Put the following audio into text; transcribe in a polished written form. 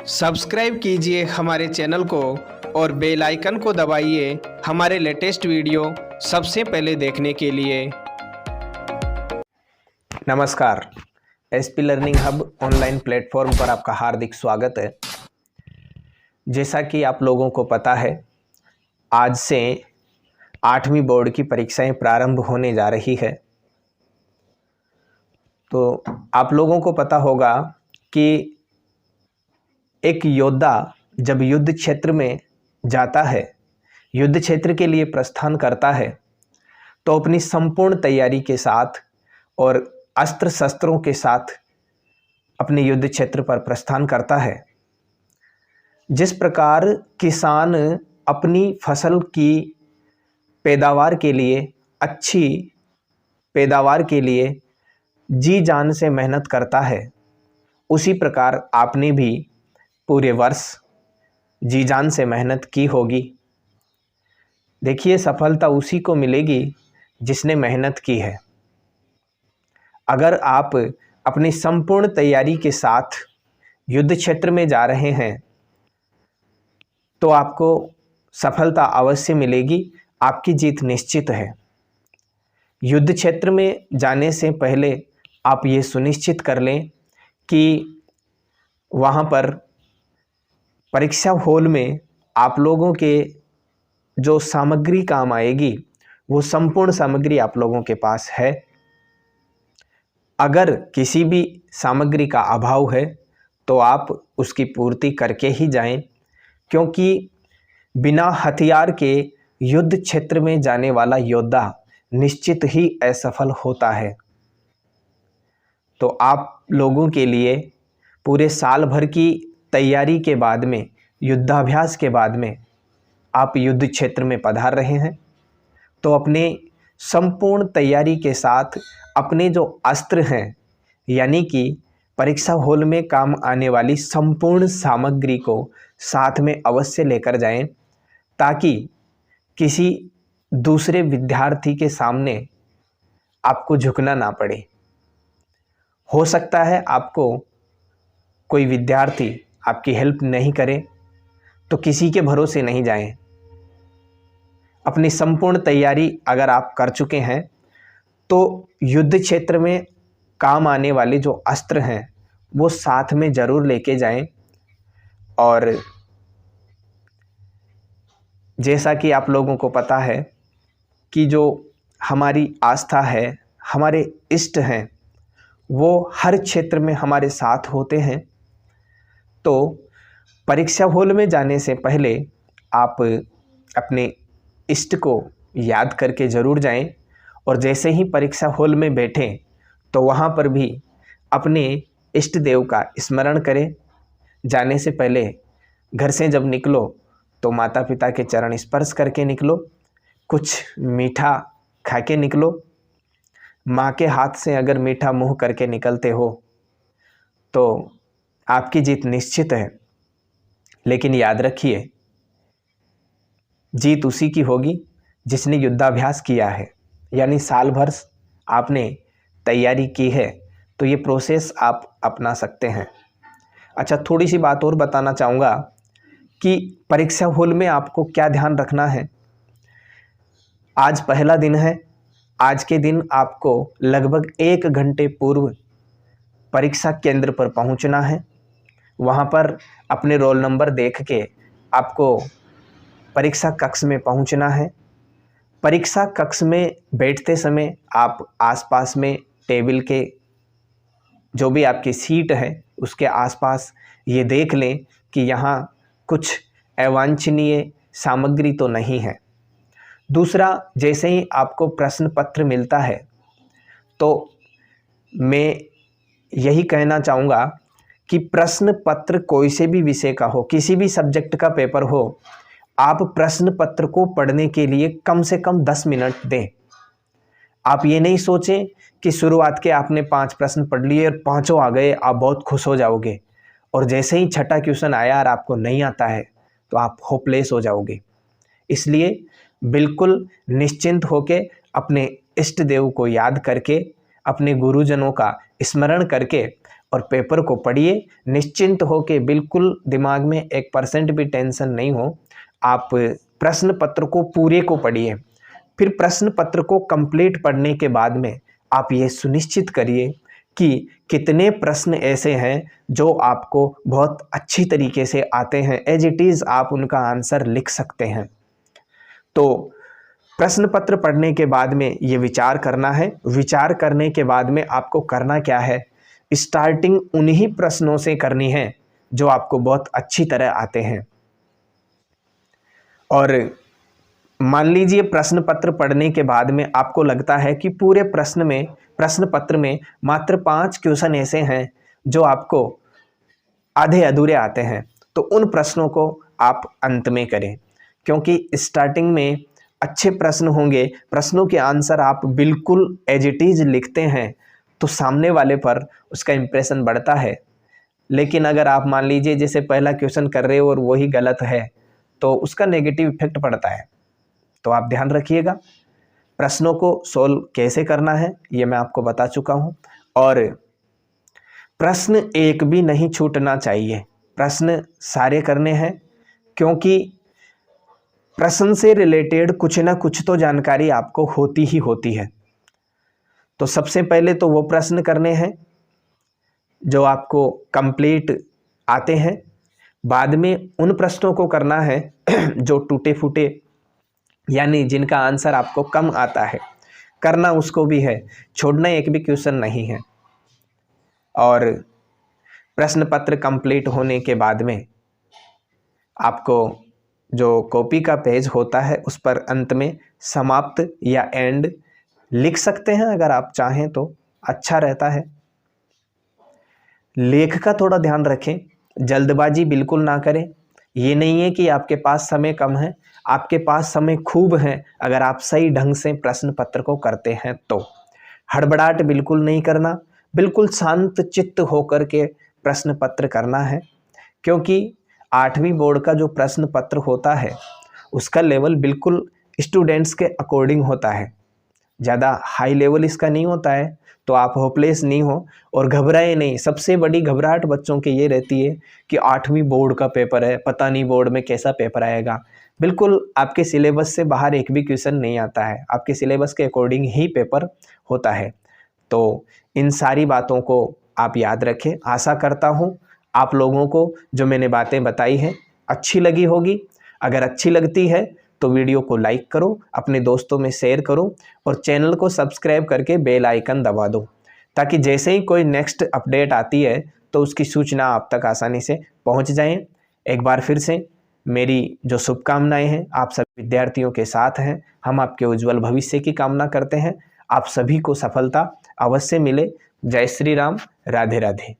Subscribe कीजिए हमारे channel को और बेल आइकन को दबाइए हमारे लेटेस्ट वीडियो सबसे पहले देखने के लिए। नमस्कार, SP learning hub online platform पर आपका हार्दिक स्वागत है। जैसा कि आप लोगों को पता है, आज से 8वीं बोर्ड की परीक्षाएं प्रारंभ होने जा रही है। तो आप लोगों को पता होगा कि एक योद्धा जब युद्ध क्षेत्र में जाता है, युद्ध क्षेत्र के लिए प्रस्थान करता है, तो अपनी संपूर्ण तैयारी के साथ और अस्त्र शस्त्रों के साथ अपने युद्ध क्षेत्र पर प्रस्थान करता है। जिस प्रकार किसान अपनी फसल की पैदावार के लिए, अच्छी पैदावार के लिए जी जान से मेहनत करता है, उसी प्रकार आपने भी पूरे वर्ष जी जान से मेहनत की होगी। देखिए, सफलता उसी को मिलेगी जिसने मेहनत की है। अगर आप अपनी संपूर्ण तैयारी के साथ युद्ध क्षेत्र में जा रहे हैं तो आपको सफलता अवश्य मिलेगी, आपकी जीत निश्चित है। युद्ध क्षेत्र में जाने से पहले आप ये सुनिश्चित कर लें कि वहाँ पर परीक्षा हॉल में आप लोगों के जो सामग्री काम आएगी वो संपूर्ण सामग्री आप लोगों के पास है। अगर किसी भी सामग्री का अभाव है तो आप उसकी पूर्ति करके ही जाएं, क्योंकि बिना हथियार के युद्ध क्षेत्र में जाने वाला योद्धा निश्चित ही असफल होता है। तो आप लोगों के लिए पूरे साल भर की तैयारी के बाद में, युद्धाभ्यास के बाद में आप युद्ध क्षेत्र में पधार रहे हैं, तो अपने संपूर्ण तैयारी के साथ अपने जो अस्त्र हैं, यानी कि परीक्षा हॉल में काम आने वाली संपूर्ण सामग्री को साथ में अवश्य लेकर जाएं, ताकि किसी दूसरे विद्यार्थी के सामने आपको झुकना ना पड़े। हो सकता है आपको कोई विद्यार्थी आपकी हेल्प नहीं करे, तो किसी के भरोसे नहीं जाएं। अपनी संपूर्ण तैयारी अगर आप कर चुके हैं तो युद्ध क्षेत्र में काम आने वाले जो अस्त्र हैं वो साथ में ज़रूर लेके जाएं। और जैसा कि आप लोगों को पता है कि जो हमारी आस्था है, हमारे इष्ट हैं, वो हर क्षेत्र में हमारे साथ होते हैं। तो परीक्षा हॉल में जाने से पहले आप अपने इष्ट को याद करके ज़रूर जाएं, और जैसे ही परीक्षा हॉल में बैठें तो वहाँ पर भी अपने इष्ट देव का स्मरण करें। जाने से पहले घर से जब निकलो तो माता पिता के चरण स्पर्श करके निकलो, कुछ मीठा खा के निकलो। माँ के हाथ से अगर मीठा मुँह करके निकलते हो तो आपकी जीत निश्चित है। लेकिन याद रखिए, जीत उसी की होगी जिसने युद्धाभ्यास किया है, यानी साल भर आपने तैयारी की है, तो ये प्रोसेस आप अपना सकते हैं। अच्छा, थोड़ी सी बात और बताना चाहूँगा कि परीक्षा हॉल में आपको क्या ध्यान रखना है। आज पहला दिन है। आज के दिन आपको लगभग 1 घंटे पूर्व परीक्षा केंद्र पर पहुंचना है। वहां पर अपने रोल नंबर देख के आपको परीक्षा कक्ष में पहुंचना है। परीक्षा कक्ष में बैठते समय आप आसपास में टेबल के जो भी आपकी सीट है उसके आसपास ये देख लें कि यहाँ कुछ अवांछनीय सामग्री तो नहीं है। दूसरा, जैसे ही आपको प्रश्न पत्र मिलता है तो मैं यही कहना चाहूँगा कि प्रश्न पत्र कोई से भी विषय का हो, किसी भी सब्जेक्ट का पेपर हो, आप प्रश्न पत्र को पढ़ने के लिए कम से कम 10 मिनट दें। आप ये नहीं सोचें कि शुरुआत के आपने 5 प्रश्न पढ़ लिए और 5 आ गए, आप बहुत खुश हो जाओगे, और जैसे ही छठा क्वेश्चन आया और आपको नहीं आता है तो आप होपलेस हो जाओगे। इसलिए बिल्कुल निश्चिंत होकर अपने इष्ट देव को याद करके, अपने गुरुजनों का स्मरण करके और पेपर को पढ़िए, निश्चिंत हो के, बिल्कुल दिमाग में 1% भी टेंशन नहीं हो। आप प्रश्न पत्र को पूरे को पढ़िए। फिर प्रश्न पत्र को कंप्लीट पढ़ने के बाद में आप ये सुनिश्चित करिए कि कितने प्रश्न ऐसे हैं जो आपको बहुत अच्छी तरीके से आते हैं, एज इट इज़ आप उनका आंसर लिख सकते हैं। तो प्रश्न पत्र पढ़ने के बाद में ये विचार करना है। विचार करने के बाद में आपको करना क्या है, स्टार्टिंग उन्हीं प्रश्नों से करनी है जो आपको बहुत अच्छी तरह आते हैं। और मान लीजिए प्रश्न पत्र पढ़ने के बाद में आपको लगता है कि पूरे प्रश्न पत्र में मात्र 5 क्वेश्चन ऐसे हैं जो आपको आधे अधूरे आते हैं, तो उन प्रश्नों को आप अंत में करें, क्योंकि स्टार्टिंग में अच्छे प्रश्न होंगे, प्रश्नों के आंसर आप बिल्कुल एज इट इज लिखते हैं तो सामने वाले पर उसका इम्प्रेशन बढ़ता है। लेकिन अगर आप मान लीजिए जैसे पहला क्वेश्चन कर रहे हो और वही गलत है तो उसका नेगेटिव इफेक्ट पड़ता है। तो आप ध्यान रखिएगा। प्रश्नों को सोल्व कैसे करना है ये मैं आपको बता चुका हूँ, और प्रश्न एक भी नहीं छूटना चाहिए, प्रश्न सारे करने हैं, क्योंकि प्रश्न से रिलेटेड कुछ ना कुछ तो जानकारी आपको होती ही होती है। तो सबसे पहले तो वो प्रश्न करने हैं जो आपको कंप्लीट आते हैं, बाद में उन प्रश्नों को करना है जो टूटे फूटे यानी जिनका आंसर आपको कम आता है, करना उसको भी है, छोड़ना एक भी क्वेश्चन नहीं है। और प्रश्न पत्र कंप्लीट होने के बाद में आपको जो कॉपी का पेज होता है उस पर अंत में समाप्त या एंड लिख सकते हैं, अगर आप चाहें तो अच्छा रहता है। लेख का थोड़ा ध्यान रखें, जल्दबाजी बिल्कुल ना करें। ये नहीं है कि आपके पास समय कम है, आपके पास समय खूब है अगर आप सही ढंग से प्रश्न पत्र को करते हैं तो। हड़बड़ाहट बिल्कुल नहीं करना, बिल्कुल शांत चित्त होकर के प्रश्न पत्र करना है, क्योंकि 8वीं बोर्ड का जो प्रश्न पत्र होता है उसका लेवल बिल्कुल स्टूडेंट्स के अकॉर्डिंग होता है, ज़्यादा हाई लेवल इसका नहीं होता है। तो आप होपलेस नहीं हो और घबराए नहीं। सबसे बड़ी घबराहट बच्चों की ये रहती है कि 8वीं बोर्ड का पेपर है, पता नहीं बोर्ड में कैसा पेपर आएगा। बिल्कुल आपके सिलेबस से बाहर एक भी क्वेश्चन नहीं आता है, आपके सिलेबस के अकॉर्डिंग ही पेपर होता है। तो इन सारी बातों को आप याद रखें। आशा करता हूँ आप लोगों को जो मैंने बातें बताई हैं अच्छी लगी होगी। अगर अच्छी लगती है तो वीडियो को लाइक करो, अपने दोस्तों में शेयर करो और चैनल को सब्सक्राइब करके बेल आइकन दबा दो, ताकि जैसे ही कोई नेक्स्ट अपडेट आती है तो उसकी सूचना आप तक आसानी से पहुंच जाए। एक बार फिर से मेरी जो शुभकामनाएं हैं आप सभी विद्यार्थियों के साथ हैं। हम आपके उज्जवल भविष्य की कामना करते हैं। आप सभी को सफलता अवश्य मिले। जय श्री राम, राधे राधे।